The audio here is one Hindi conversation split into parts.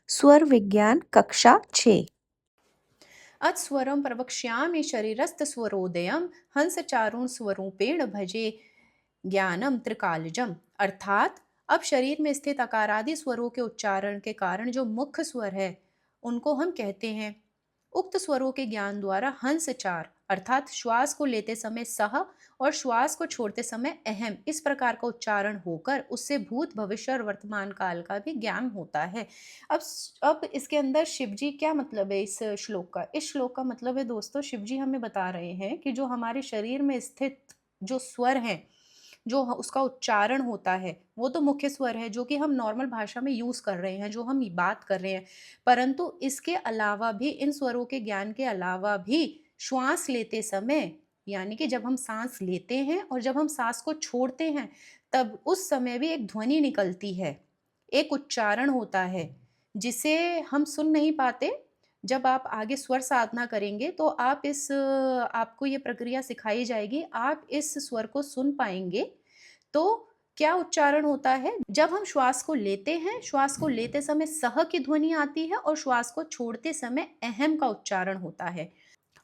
स्वर विज्ञान कक्षा 6। अत्स्वरं प्रवक्ष्यामि शरीरस्थस्वरोदयं हंसचारुण स्वरूपेण भजे ज्ञानम त्रिकालजम। अर्थात अब शरीर में स्थित अकारादि स्वरों के उच्चारण के कारण जो मुख्य स्वर है उनको हम कहते हैं। उक्त स्वरों के ज्ञान द्वारा हंसचार अर्थात श्वास को लेते समय सह और श्वास को छोड़ते समय अहम इस प्रकार का उच्चारण होकर उससे भूत भविष्य और वर्तमान काल का भी ज्ञान होता है। अब अब इसके अंदर शिव जी क्या मतलब है इस श्लोक का मतलब है दोस्तों, शिव जी हमें बता रहे हैं कि जो हमारे शरीर में स्थित जो स्वर हैं, जो उसका उच्चारण होता है वो तो मुख्य स्वर है जो कि हम नॉर्मल भाषा में यूज कर रहे हैं, जो हम बात कर रहे हैं। परंतु इसके अलावा भी, इन स्वरों के ज्ञान के अलावा भी, श्वास लेते समय यानी कि जब हम सांस लेते हैं और जब हम सांस को छोड़ते हैं तब उस समय भी एक ध्वनि निकलती है, एक उच्चारण होता है जिसे हम सुन नहीं पाते। जब आप आगे स्वर साधना करेंगे तो आपको ये प्रक्रिया सिखाई जाएगी, आप इस स्वर को सुन पाएंगे। तो क्या उच्चारण होता है? जब हम श्वास को लेते हैं, श्वास को लेते समय सह की ध्वनि आती है और श्वास को छोड़ते समय अहम का उच्चारण होता है।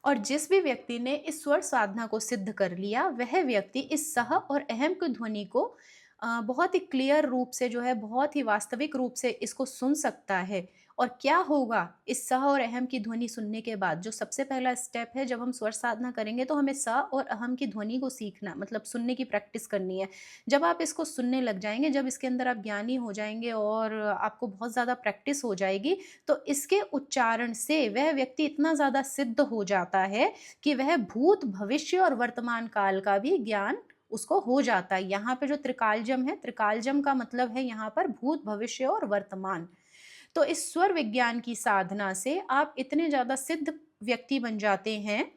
और जिस भी व्यक्ति ने इस स्वर साधना को सिद्ध कर लिया वह व्यक्ति इस सह और अहम की ध्वनि को बहुत ही क्लियर रूप से, जो है बहुत ही वास्तविक रूप से इसको सुन सकता है। और क्या होगा इस सह और अहम की ध्वनि सुनने के बाद? जो सबसे पहला स्टेप है, जब हम स्वर साधना करेंगे तो हमें स और अहम की ध्वनि को सीखना, मतलब सुनने की प्रैक्टिस करनी है। जब आप इसको सुनने लग जाएंगे, जब इसके अंदर आप ज्ञानी हो जाएंगे और आपको बहुत ज़्यादा प्रैक्टिस हो जाएगी, तो इसके उच्चारण से वह व्यक्ति इतना ज़्यादा सिद्ध हो जाता है कि वह भूत भविष्य और वर्तमान काल का भी ज्ञान उसको हो जाता है। यहाँ पे जो त्रिकालजम है, त्रिकालजम का मतलब है यहाँ पर भूत भविष्य और वर्तमान। तो इस स्वर विज्ञान की साधना से आप इतने ज्यादा सिद्ध व्यक्ति बन जाते हैं,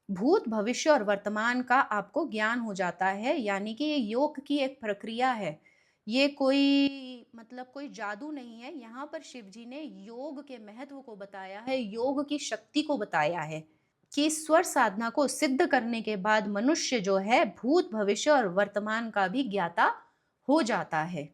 भूत भविष्य और वर्तमान का आपको ज्ञान हो जाता है। यानी कि ये योग की एक प्रक्रिया है, ये कोई मतलब कोई जादू नहीं है। यहाँ पर शिव जी ने योग के महत्व को बताया है, योग की शक्ति को बताया है कि स्वर साधना को सिद्ध करने के बाद मनुष्य जो है भूत भविष्य और वर्तमान का भी ज्ञाता हो जाता है।